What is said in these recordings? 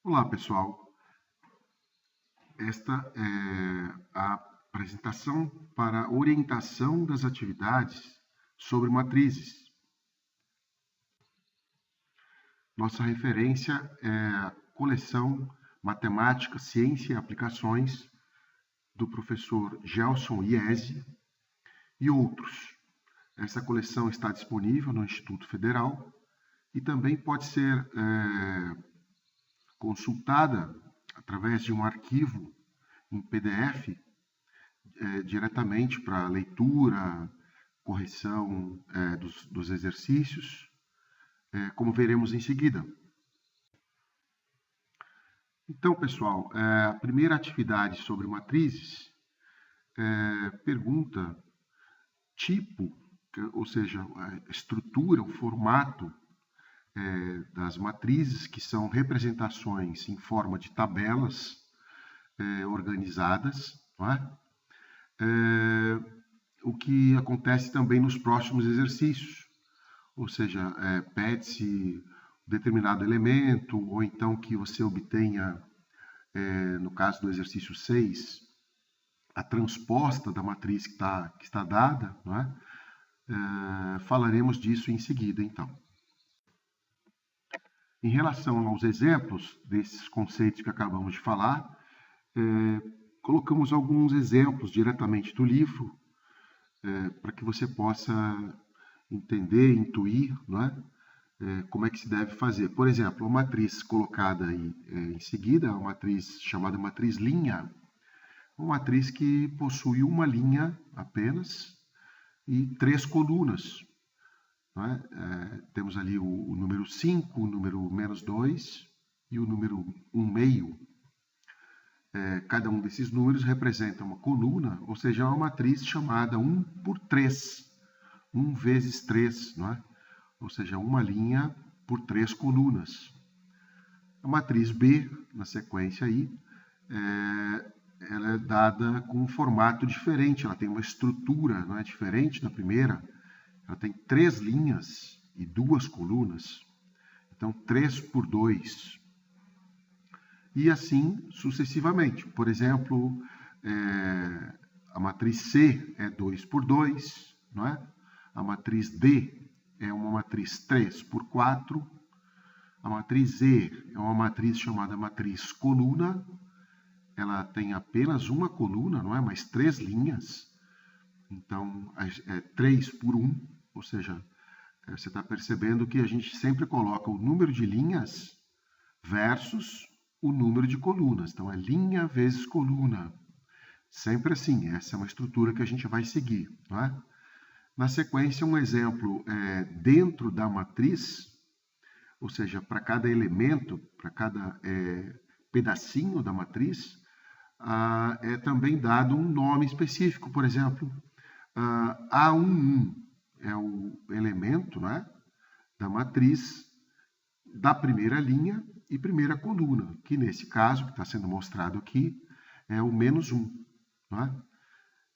Olá, pessoal. Esta é a apresentação para orientação das atividades sobre matrizes. Nossa referência é a coleção Matemática, Ciência e Aplicações do professor Gelson Iese e outros. Essa coleção está disponível no Instituto Federal e também pode ser consultada através de um arquivo em PDF diretamente para leitura, correção dos exercícios, como veremos em seguida. Então, pessoal, a primeira atividade sobre matrizes pergunta tipo, ou seja, a estrutura, o formato das matrizes, que são representações em forma de tabelas organizadas, não é? O que acontece também nos próximos exercícios, ou seja, pede-se determinado elemento, ou então que você obtenha, no caso do exercício 6, a transposta da matriz que está dada, não é? Falaremos disso em seguida, então. Em relação aos exemplos desses conceitos que acabamos de falar, colocamos alguns exemplos diretamente do livro, para que você possa entender, intuir, não é? Como é que se deve fazer. Por exemplo, a matriz colocada aí em seguida, a matriz chamada matriz linha, uma matriz que possui uma linha apenas e 3 colunas. Não é? Temos ali o número 5, o número -2 e o número 1/2. Cada um desses números representa uma coluna, ou seja, é uma matriz chamada 1 por 3, 1 vezes 3, não é? Ou seja, uma linha por 3 colunas. A matriz B, na sequência aí, ela é dada com um formato diferente, ela tem uma estrutura, não é diferente da primeira, ela tem 3 linhas e 2 colunas, então 3 por 2. E assim sucessivamente. Por exemplo, a matriz C é 2 por 2, não é? A matriz D é uma matriz 3 por 4. A matriz E é uma matriz chamada matriz coluna. Ela tem apenas uma coluna, não é? Mas 3 linhas. Então, é 3 por 1, ou seja, você está percebendo que a gente sempre coloca o número de linhas versus o número de colunas. Então, é linha vezes coluna. Sempre assim, essa é uma estrutura que a gente vai seguir, não é? Na sequência, um exemplo dentro da matriz, ou seja, para cada elemento, para cada pedacinho da matriz, é também dado um nome específico. Por exemplo, A11 é o elemento, né, da matriz da primeira linha e primeira coluna, que nesse caso, que está sendo mostrado aqui, é o -1. Não é?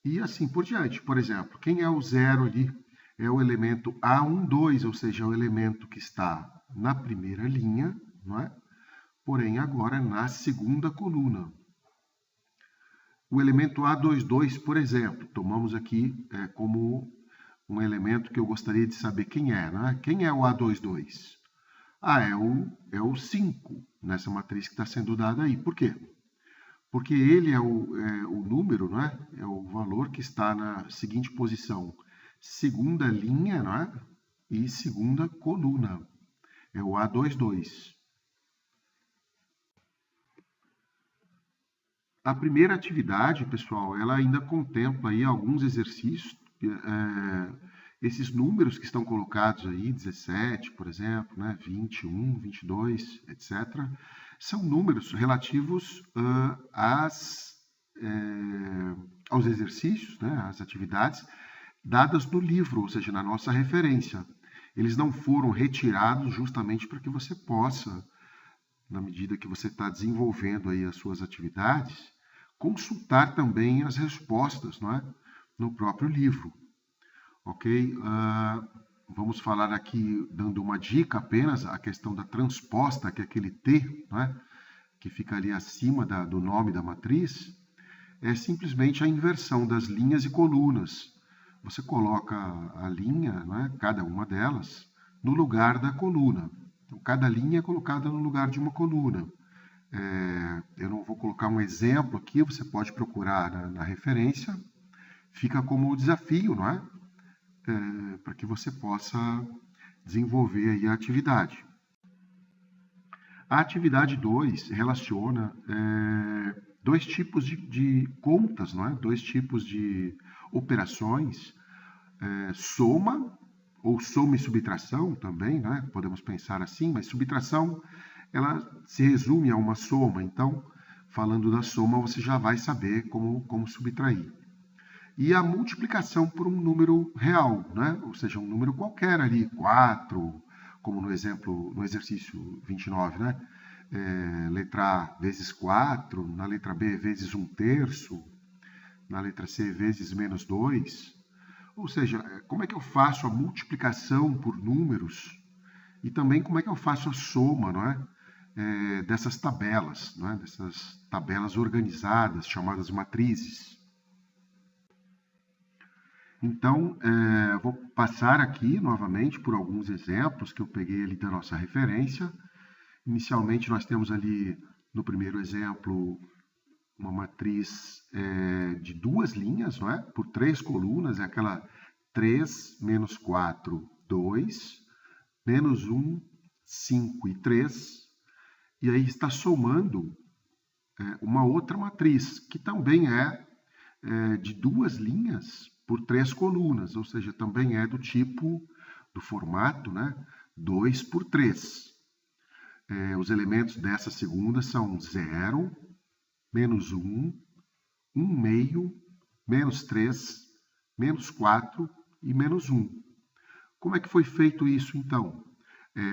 E assim por diante. Por exemplo, quem é o 0 ali? É o elemento A12, ou seja, é o elemento que está na primeira linha, não é? Porém agora na segunda coluna. O elemento A22, por exemplo, tomamos aqui como um elemento que eu gostaria de saber quem é, né? Quem é o A22? É o 5 nessa matriz que está sendo dada aí. Por quê? Porque ele é o número, não é? É o valor que está na seguinte posição: segunda linha, não é? E segunda coluna. É o A22. A primeira atividade, pessoal, ela ainda contempla aí alguns exercícios. Esses números que estão colocados aí, 17, por exemplo, né, 21, 22, etc., são números relativos aos exercícios, né, às atividades dadas no livro, ou seja, na nossa referência. Eles não foram retirados justamente para que você possa, na medida que você está desenvolvendo aí as suas atividades, consultar também as respostas, não é, no próprio livro. Ok? Vamos falar aqui, dando uma dica apenas, a questão da transposta, que é aquele T, não é? que fica ali acima do nome da matriz, é simplesmente a inversão das linhas e colunas. Você coloca a linha, né, cada uma delas, no lugar da coluna. Então, cada linha é colocada no lugar de uma coluna. Eu não vou colocar um exemplo aqui, você pode procurar na referência. Fica como desafio, não é? Para que você possa desenvolver aí a atividade. A atividade 2 relaciona dois tipos de contas, não é? Dois tipos de operações, soma, ou soma e subtração também, né? Podemos pensar assim, mas subtração ela se resume a uma soma, então, falando da soma, você já vai saber como subtrair. E a multiplicação por um número real, né? Ou seja, um número qualquer ali, 4, como no exercício 29, né? Letra A vezes 4, na letra B vezes 1/3, na letra C vezes menos 2. Ou seja, como é que eu faço a multiplicação por números e também como é que eu faço a soma, não é? Dessas tabelas, não é? Dessas tabelas organizadas, chamadas matrizes. Então, vou passar aqui novamente por alguns exemplos que eu peguei ali da nossa referência. Inicialmente, nós temos ali, no primeiro exemplo, uma matriz de duas linhas, não é? Por 3 colunas, é aquela 3, menos 4, 2, menos 1, 5 e 3. E aí está somando uma outra matriz, que também é de duas linhas por 3 colunas, ou seja, também é do formato, né? 2 por 3. Os elementos dessa segunda são 0, menos 1, 1 meio, menos 3, menos 4 e menos 1. Como é que foi feito isso, então?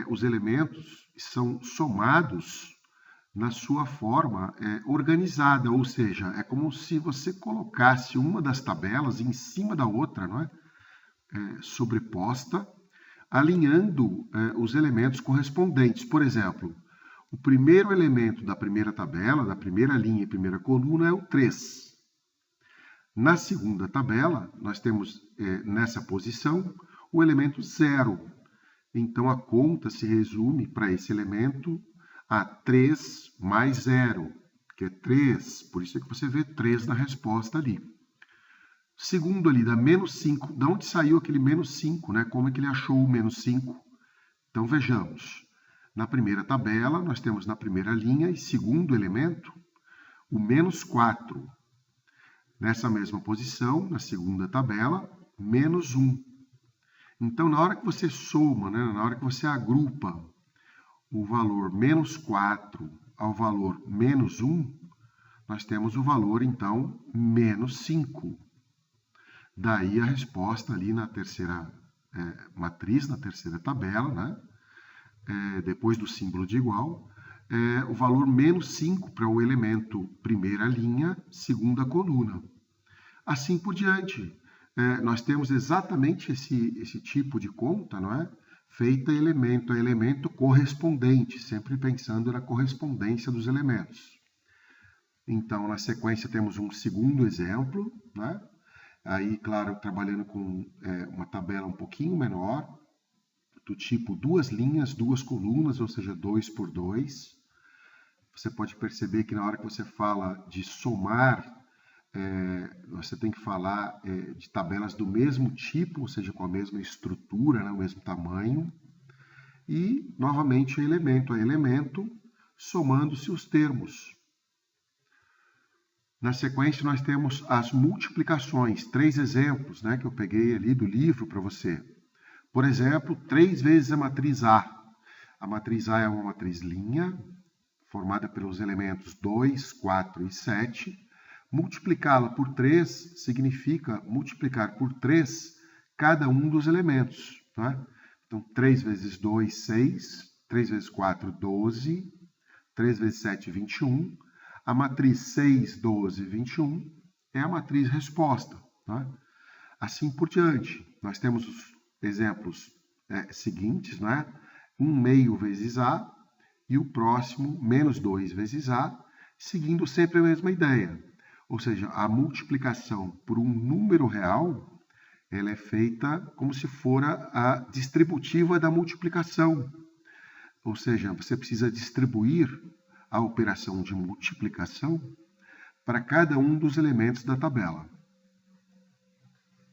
Os elementos são somados na sua forma organizada, ou seja, é como se você colocasse uma das tabelas em cima da outra, não é? Sobreposta, alinhando os elementos correspondentes. Por exemplo, o primeiro elemento da primeira tabela, da primeira linha e primeira coluna, é o 3. Na segunda tabela, nós temos nessa posição o elemento 0. Então, a conta se resume para esse elemento a 3 mais 0, que é 3. Por isso é que você vê 3 na resposta ali. Segundo ali, dá menos 5. De onde saiu aquele menos 5, né? Como é que ele achou o menos 5? Então, vejamos. Na primeira tabela, nós temos na primeira linha e segundo elemento, o menos 4. Nessa mesma posição, na segunda tabela, menos 1. Então, na hora que você soma, né, na hora que você agrupa o valor menos 4 ao valor menos 1, nós temos o valor, então, menos 5. Daí a resposta ali na terceira matriz, na terceira tabela, né? Depois do símbolo de igual, o valor menos 5 para o elemento primeira linha, segunda coluna. Assim por diante. Nós temos exatamente esse tipo de conta, não é? Feita elemento a elemento correspondente, sempre pensando na correspondência dos elementos. Então, na sequência, temos um segundo exemplo, né? Aí, claro, trabalhando com uma tabela um pouquinho menor, do tipo duas linhas, duas colunas, ou seja, 2 por 2. Você pode perceber que na hora que você fala de somar, você tem que falar de tabelas do mesmo tipo, ou seja, com a mesma estrutura, né, o mesmo tamanho. E, novamente, elemento a elemento, somando-se os termos. Na sequência, nós temos as multiplicações, 3 exemplos, né, que eu peguei ali do livro para você. Por exemplo, 3 vezes a matriz A. A matriz A é uma matriz linha, formada pelos elementos 2, 4 e 7. Multiplicá-la por 3 significa multiplicar por 3 cada um dos elementos. Tá? Então, 3 vezes 2, 6. 3 vezes 4, 12. 3 vezes 7, 21. A matriz 6, 12, 21 é a matriz resposta. Tá? Assim por diante. Nós temos os exemplos seguintes, né? 1 meio vezes A e o próximo menos 2 vezes A, seguindo sempre a mesma ideia. Ou seja, a multiplicação por um número real, ela é feita como se fora a distributiva da multiplicação. Ou seja, você precisa distribuir a operação de multiplicação para cada um dos elementos da tabela.